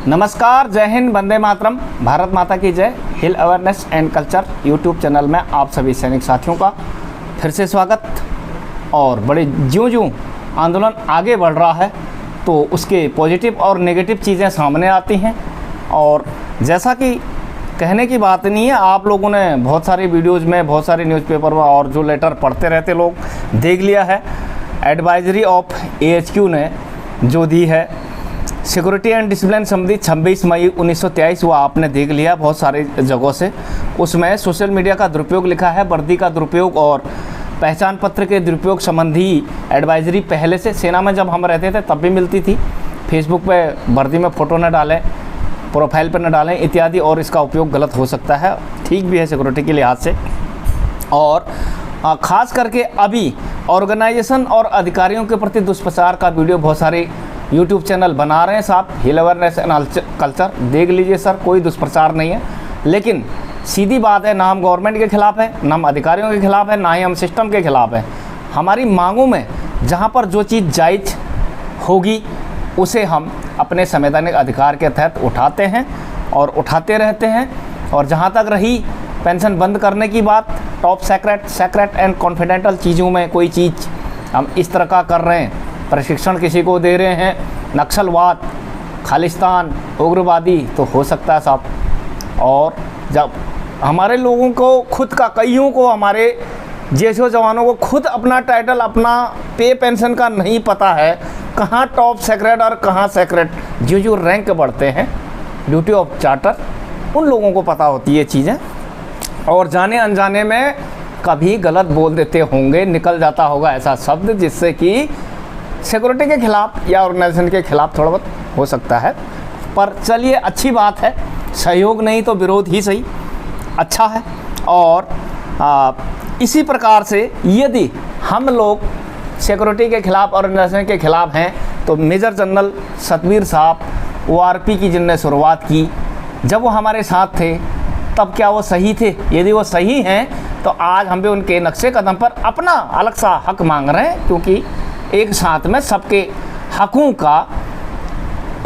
नमस्कार, जय हिंद, वंदे मातरम, भारत माता की जय। Hill awareness and culture YouTube channel में आप सभी सैनिक साथियों का फिर से स्वागत। और बड़े ज्यों आंदोलन आगे बढ़ रहा है तो उसके पॉजिटिव और नेगेटिव चीज़ें सामने आती हैं। और जैसा कि कहने की बात नहीं है, आप लोगों ने बहुत सारी वीडियोज़ में, बहुत सारे न्यूज़पेपर में और जो लेटर पढ़ते रहते लोग देख लिया है। एडवाइजरी ऑफ AHQ ने जो दी है सिक्योरिटी एंड डिसिप्लिन संबंधी 26 मई 1923, वो आपने देख लिया बहुत सारे जगहों से। उसमें सोशल मीडिया का दुरुपयोग लिखा है, वर्दी का दुरुपयोग और पहचान पत्र के दुरुपयोग संबंधी एडवाइजरी पहले से सेना में जब हम रहते थे तब भी मिलती थी। फेसबुक पे वर्दी में फ़ोटो न डालें, प्रोफाइल पर न डालें इत्यादि, और इसका उपयोग गलत हो सकता है, ठीक भी है सिक्योरिटी के लिहाज से। और ख़ास करके अभी ऑर्गेनाइजेशन और अधिकारियों के प्रति दुष्प्रचार का वीडियो बहुत सारे यूट्यूब चैनल बना रहे हैं साहब। हिल अवेयरनेस एंड कल्चर देख लीजिए सर, कोई दुष्प्रचार नहीं है। लेकिन सीधी बात है, ना हम गवर्नमेंट के ख़िलाफ़ है, ना हम अधिकारियों के ख़िलाफ़ है, ना ही हम सिस्टम के ख़िलाफ़ है। हमारी मांगों में जहाँ पर जो चीज़ जायज़ होगी उसे हम अपने संवैधानिक अधिकार के तहत उठाते हैं और उठाते रहते हैं। और जहाँ तक रही पेंशन बंद करने की बात, टॉप सेक्रेट एंड कॉन्फिडेंटल चीज़ों में कोई चीज़ हम इस तरह का कर रहे हैं, प्रशिक्षण किसी को दे रहे हैं, नक्सलवाद, खालिस्तान, उग्रवादी, तो हो सकता है साहब। और जब हमारे लोगों को खुद का, कईयों को, हमारे जैसे जवानों को खुद अपना टाइटल, अपना पे पेंशन का नहीं पता है, कहाँ टॉप सेक्रेट और कहाँ सेक्रेट, जो रैंक बढ़ते हैं ड्यूटी ऑफ चार्टर, उन लोगों को पता होती है चीज़ें। और जाने अनजाने में कभी गलत बोल देते होंगे, निकल जाता होगा ऐसा शब्द जिससे कि सिक्योरिटी के ख़िलाफ़ या ऑर्गेनाइजेशन के ख़िलाफ़ थोड़ा बहुत हो सकता है। पर चलिए, अच्छी बात है, सहयोग नहीं तो विरोध ही सही, अच्छा है। और इसी प्रकार से यदि हम लोग सिक्योरिटी के ख़िलाफ़ और ऑर्गेनाइजेशन के ख़िलाफ़ हैं तो मेजर जनरल सतवीर साहब ORP की जिनने शुरुआत की, जब वो हमारे साथ थे तब क्या वो सही थे? यदि वो सही हैं तो आज हम भी उनके नक्शे कदम पर अपना अलग सा हक मांग रहे हैं, क्योंकि एक साथ में सबके हकों का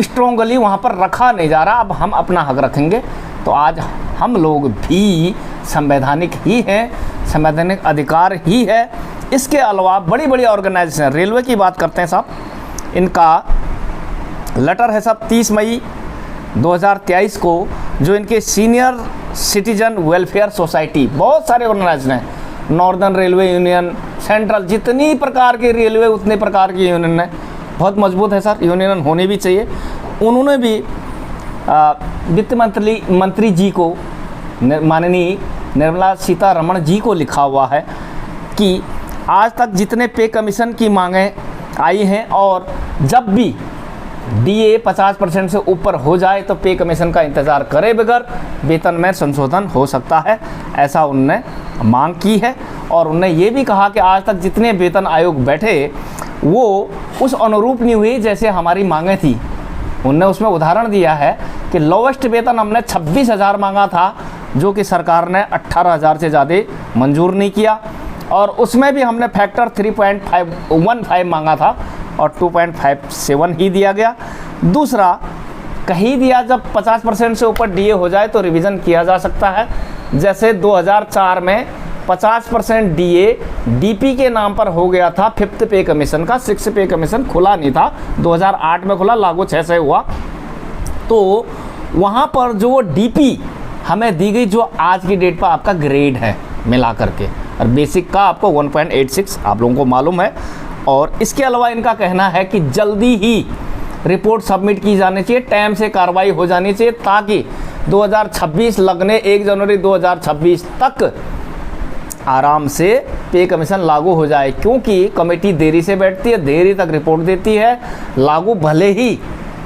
स्ट्रॉन्गली वहाँ पर रखा नहीं जा रहा। अब हम अपना हक रखेंगे तो आज हम लोग भी संवैधानिक ही हैं, संवैधानिक अधिकार ही है। इसके अलावा बड़ी बड़ी ऑर्गेनाइजेशन, रेलवे की बात करते हैं साहब, इनका लेटर है साहब 30 मई 2023 को, जो इनके सीनियर सिटीजन वेलफेयर सोसाइटी, बहुत सारे ऑर्गेनाइजेशन हैं, नॉर्दर्न रेलवे यूनियन, सेंट्रल, जितनी प्रकार की रेलवे उतने प्रकार की यूनियन है, बहुत मजबूत है सर, यूनियन होनी भी चाहिए। उन्होंने भी वित्त मंत्री जी को, माननीय निर्मला सीतारमण जी को लिखा हुआ है कि आज तक जितने पे कमीशन की मांगें आई हैं, और जब भी DA 50% से ऊपर हो जाए तो पे कमीशन का इंतज़ार करे बगैर वेतन में संशोधन हो सकता है, ऐसा उनने मांग की है। और उन्होंने ये भी कहा कि आज तक जितने वेतन आयोग बैठे वो उस अनुरूप नहीं हुई जैसे हमारी मांगें थी। उनने उसमें उदाहरण दिया है कि लोवेस्ट वेतन हमने 26,000 मांगा था, जो कि सरकार ने 18,000 से ज़्यादा मंजूर नहीं किया, और उसमें भी हमने फैक्टर 3.515 मांगा था और 2.57 ही दिया गया। दूसरा कहीं दिया, जब 50% से ऊपर DA हो जाए तो रिवीजन किया जा सकता है। जैसे 2004 में 50% DA DP के नाम पर हो गया था, 5th पे कमीशन का, 6th पे कमीशन खुला नहीं था, 2008 में खुला, लागू 6 से हुआ। तो वहाँ पर जो DP हमें दी गई, जो आज की डेट पर आपका ग्रेड है मिला करके, और बेसिक का आपको 1.86 आप लोगों को मालूम है। और इसके अलावा इनका कहना है कि जल्दी ही रिपोर्ट सबमिट की जानी चाहिए, टाइम से कार्रवाई हो जानी चाहिए, ताकि 2026 लगने 1 जनवरी 2026 तक आराम से पे कमीशन लागू हो जाए। क्योंकि कमेटी देरी से बैठती है, देरी तक रिपोर्ट देती है, लागू भले ही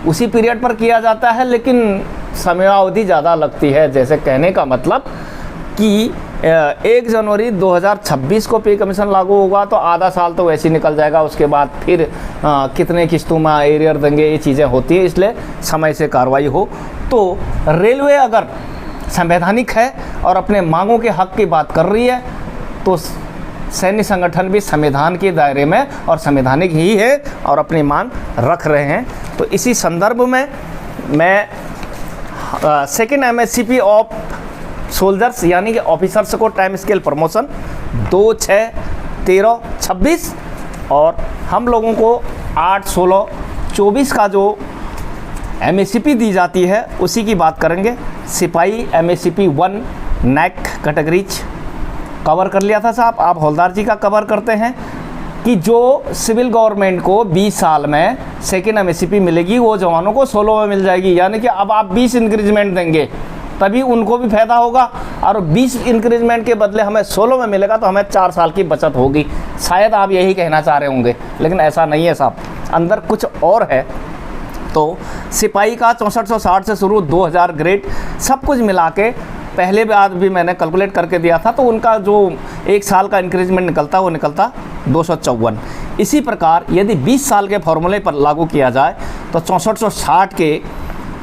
उसी पीरियड पर किया जाता है लेकिन समयावधि ज़्यादा लगती है। जैसे कहने का मतलब कि 1 जनवरी 2026 को पे कमीशन लागू होगा तो आधा साल तो वैसे ही निकल जाएगा, उसके बाद फिर कितने किस्तों में एरियर देंगे, ये चीज़ें होती हैं, इसलिए समय से कार्रवाई हो। तो रेलवे अगर संवैधानिक है और अपने मांगों के हक की बात कर रही है तो सैन्य संगठन भी संविधान के दायरे में और संवैधानिक ही है और अपनी मांग रख रहे हैं। तो इसी संदर्भ में मैं सेकेंड MSCP ऑफ सोल्जर्स यानी कि ऑफिसर्स को टाइम स्केल प्रमोशन 2, 6, 13, 26 और हम लोगों को 8, 16, 24 का जो MSCP दी जाती है उसी की बात करेंगे। सिपाही MSCP 1 नेक कैटेगरीज कवर कर लिया था साहब। आप हौलदार जी का कवर करते हैं कि जो सिविल गवर्नमेंट को 20 साल में सेकेंड MSCP मिलेगी वो जवानों को 16 में मिल जाएगी, यानी कि अब आप 20 इंक्रीजमेंट देंगे तभी उनको भी फायदा होगा और 20 इंक्रीजमेंट के बदले हमें 16 में मिलेगा तो हमें 4 साल की बचत होगी। शायद आप यही कहना चाह रहे होंगे, लेकिन ऐसा नहीं है साहब, अंदर कुछ और है। तो सिपाही का 6460 से शुरू 2000 ग्रेड सब कुछ मिला के पहले बार भी मैंने कैलकुलेट करके दिया था, तो उनका जो 1 साल का इंक्रीजमेंट निकलता वो निकलता 254। इसी प्रकार यदि 20 साल के फॉर्मूले पर लागू किया जाए तो 6460 के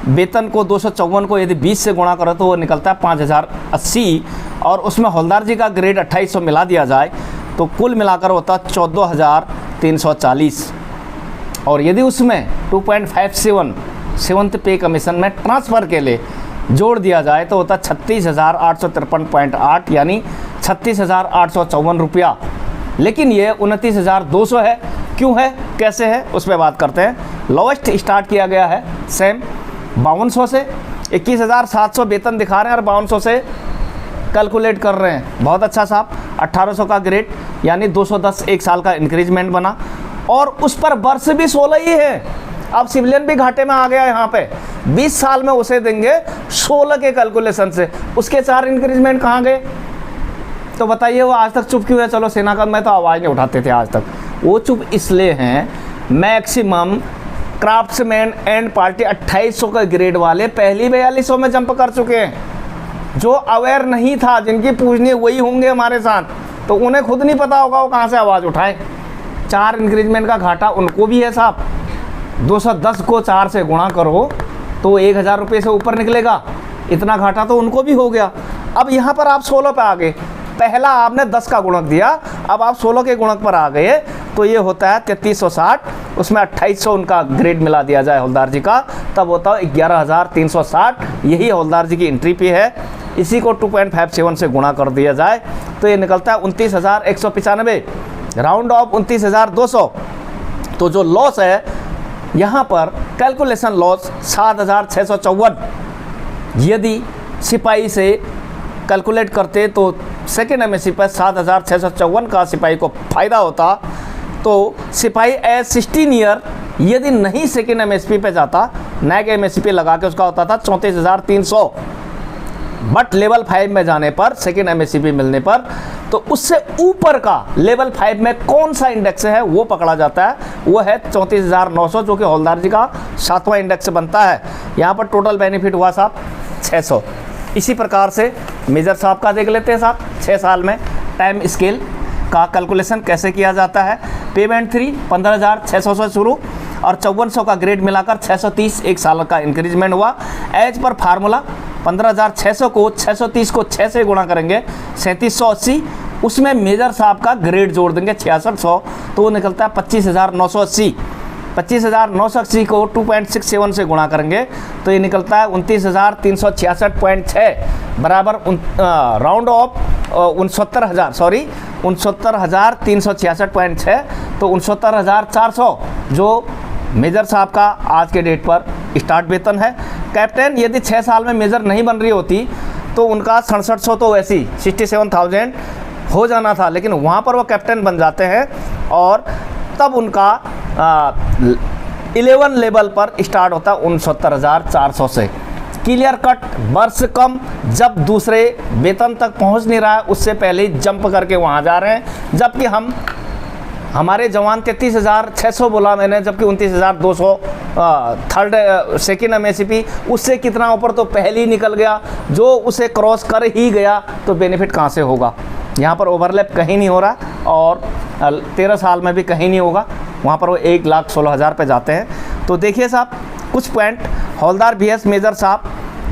वेतन को 254 को यदि 20 से गुणा करो तो वो निकलता है 5080 और उसमें हौलदार जी का ग्रेड 2800 मिला दिया जाए तो कुल मिलाकर होता 14340 और यदि उसमें 2.57 सेवंथ पे कमीशन में ट्रांसफ़र के लिए जोड़ दिया जाए तो होता 36,853.8 यानी 36,854 रुपया। लेकिन ये 29,200 है। क्यों है, कैसे है, उस पर बात करते हैं। लोवेस्ट स्टार्ट किया गया है सेम 5200 से, 21,700 वेतन दिखा रहे हैं और 5200 से कैलकुलेट कर रहे हैं। बहुत अच्छा साहब। 1800 का ग्रेड यानी 210 1 साल का इंक्रीजमेंट बना और उस पर वर्ष भी 16 ही है। अब सिविलियन भी घाटे में आ गया यहाँ पे। 20 साल में उसे देंगे 16 के कैलकुलेशन से, उसके 4 इंक्रीजमेंट कहाँ गए? तो बताइए वो आज तक चुप क्यों है? चलो सेना का मैं तो आवाज़ नहीं उठाते थे आज तक। वो चुप इसलिए हैं, मैक्सिमम क्राफ्ट्समैन एंड पार्टी 2800 का ग्रेड वाले पहली 4200 में जंप कर चुके हैं। जो अवेयर नहीं था, जिनकी पूछनी वही होंगे हमारे साथ, तो उन्हें खुद नहीं पता होगा वो कहाँ से आवाज़ उठाएं। 4 इंक्रीजमेंट का घाटा उनको भी है साहब। 210 को 4 से गुणा करो तो 1000 रुपये से ऊपर निकलेगा, इतना घाटा तो उनको भी हो गया। अब यहाँ पर आप 16 पे आ गए, पहला आपने 10 का गुणक दिया, अब आप 16 के गुणक पर आ गए तो ये होता है 3360, उसमें 2800 उनका ग्रेड मिला दिया जाए हौलदार जी का, तब होता है 11360। यही हौलदार जी की एंट्री पे है। इसी को 2.57 से गुणा कर दिया जाए तो ये निकलता है 29,195, राउंड ऑफ 29,200। तो जो लॉस है यहाँ पर कैलकुलेशन लॉस 7,654 यदि सिपाही से कैलकुलेट करते तो सेकेंड MSCP पर 7,654 का सिपाही को फ़ायदा होता। तो सिपाही एज 16 ईयर यदि नहीं सेकेंड MSCP पे जाता, नैक MSCP लगा के उसका होता था 34,300। बट लेवल 5 में जाने पर, सेकेंड MSCP मिलने पर, तो उससे ऊपर का लेवल 5 में कौन सा इंडेक्स है वो पकड़ा जाता है, वो है 34,900 जो कि हौलदार जी का 7वां इंडेक्स बनता है। यहाँ पर टोटल बेनिफिट हुआ साहब 600। इसी प्रकार से मेजर साहब का देख लेते हैं साहब। 6 साल में टाइम स्केल का कैलकुलेशन कैसे किया जाता है। पेमेंट 3 15,600 से शुरू और 5400 का ग्रेड मिलाकर 630 1 साल का इंक्रीजमेंट हुआ। एज पर फार्मूला 15,600 को 630 को 6 से गुणा करेंगे 3780, उसमें मेजर साहब का ग्रेड जोड़ देंगे 6600 तो वो निकलता है 25,980। 25,980 को 2.67 से गुणा करेंगे तो ये निकलता है 29,366.6 बराबर राउंड ऑफ 69,366.6 तो 69,400 जो मेजर साहब का आज के डेट पर स्टार्ट वेतन है। कैप्टन यदि 6 साल में मेजर नहीं बन रही होती तो उनका 6700 तो वैसी 67,000 हो जाना था, लेकिन वहाँ पर वो कैप्टन बन जाते हैं और तब उनका 11 लेवल पर स्टार्ट होता है 69,400 से। क्लियर कट, वर्ष कम, जब दूसरे वेतन तक पहुंच नहीं रहा है उससे पहले ही जंप करके वहां जा रहे हैं, जबकि हमारे जवान 33,600 बोला मैंने, जबकि 29,200 थर्ड सेकेंड MSCP उससे कितना ऊपर तो पहले ही निकल गया। जो उसे क्रॉस कर ही गया तो बेनिफिट कहाँ से होगा? यहाँ पर ओवरलैप कहीं नहीं हो रहा और 13 साल में भी कहीं नहीं होगा। वहाँ पर वो 1,16,000 पे जाते हैं। तो देखिए साहब कुछ पॉइंट। हौलदार VS मेजर साहब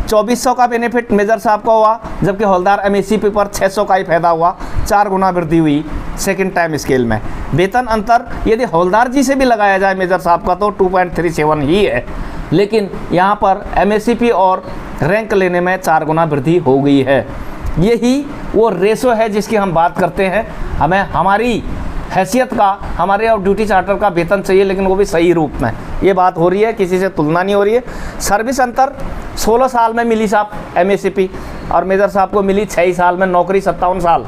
2400 का बेनिफिट मेजर साहब को हुआ, जबकि हौलदार MSCP पर 600 का ही फायदा हुआ, 4 गुना वृद्धि हुई सेकंड टाइम स्केल में। वेतन अंतर यदि हौलदार जी से भी लगाया जाए मेजर साहब का तो 2.37 ही है, लेकिन यहाँ पर MSCP और रैंक लेने में 4 गुना वृद्धि हो गई है। यही वो रेशो है जिसकी हम बात करते हैं। हमें हमारी हैसियत का, हमारे और ड्यूटी चार्टर का वेतन चाहिए, लेकिन वो भी सही रूप में। ये बात हो रही है, किसी से तुलना नहीं हो रही है। सर्विस अंतर 16 साल में मिली साहब MACP, और मेजर साहब को मिली 6 साल में नौकरी। 57 साल,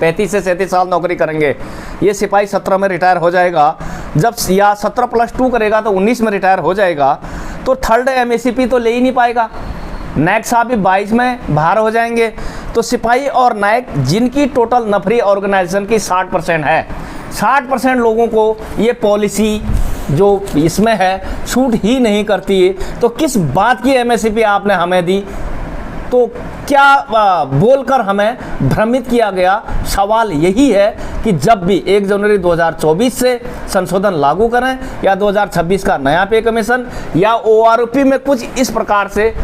35 से 37 साल नौकरी करेंगे। ये सिपाही 17 में रिटायर हो जाएगा, जब या 17+2 करेगा तो 19 में रिटायर हो जाएगा, तो थर्ड MACP तो ले ही नहीं पाएगा। नायक साहब भी 22 में बाहर हो जाएंगे। तो सिपाही और नायक जिनकी टोटल नफरी ऑर्गेनाइजेशन की 60% है, 60% लोगों को ये पॉलिसी जो इसमें है छूट ही नहीं करती है। तो किस बात की MACP आपने हमें दी? तो क्या बोलकर हमें भ्रमित किया गया? सवाल यही है कि जब भी 1 जनवरी 2024 से संशोधन लागू करें, या 2026 का नया पे कमीशन, या ORP में कुछ इस प्रकार से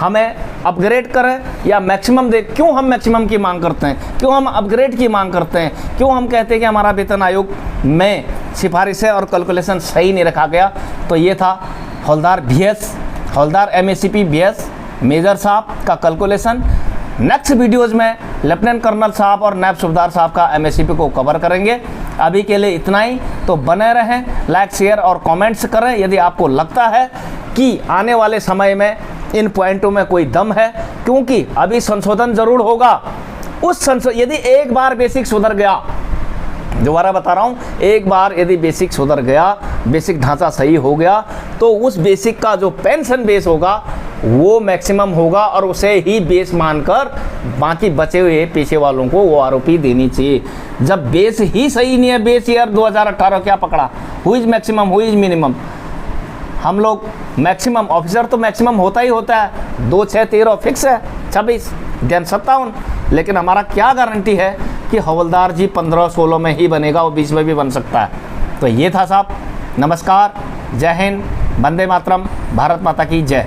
हमें अपग्रेड करें या मैक्सिमम दे। क्यों हम मैक्सिमम की मांग करते हैं? क्यों हम अपग्रेड की मांग करते हैं? क्यों हम कहते हैं कि हमारा वेतन आयोग में सिफारिशें और कैलकुलेशन सही नहीं रखा गया? तो ये था हवलदार MACP BS मेजर साहब का कैलकुलेशन। नेक्स्ट वीडियोज़ में लेफ्टिनेंट कर्नल साहब और नायब सूबेदार साहब का MACP को कवर करेंगे। अभी के लिए इतना ही। तो बने रहें, लाइक शेयर और कमेंट्स करें यदि आपको लगता है कि आने वाले समय में इन पॉइंटों में कोई दम है, क्योंकि अभी संशोधन जरूर होगा। यदि एक बार बेसिक सुधर गया, दोबारा बता रहा हूँ, एक बार यदि बेसिक सुधर गया, बेसिक ढांचा सही हो गया, तो उस बेसिक का जो पेंशन बेस होगा वो मैक्सिमम होगा, और उसे ही बेस मानकर बाकी बचे हुए पेशे वालों को ORP देनी चाहिए। जब बेस ही सही नहीं है, बेस ईयर 2018 क्या पकड़ा, हुई इज मैक्सिमम, हुई इज मिनिमम। हम लोग मैक्सिमम, ऑफिसर तो मैक्सिमम होता ही होता है, 2, 6, 13 फिक्स है, 26 देन 57। लेकिन हमारा क्या गारंटी है कि हवलदार जी 15-16 में ही बनेगा, वो 20 में भी बन सकता है। तो ये था साहब। नमस्कार, जय हिंद, वंदे मातरम, भारत माता की जय।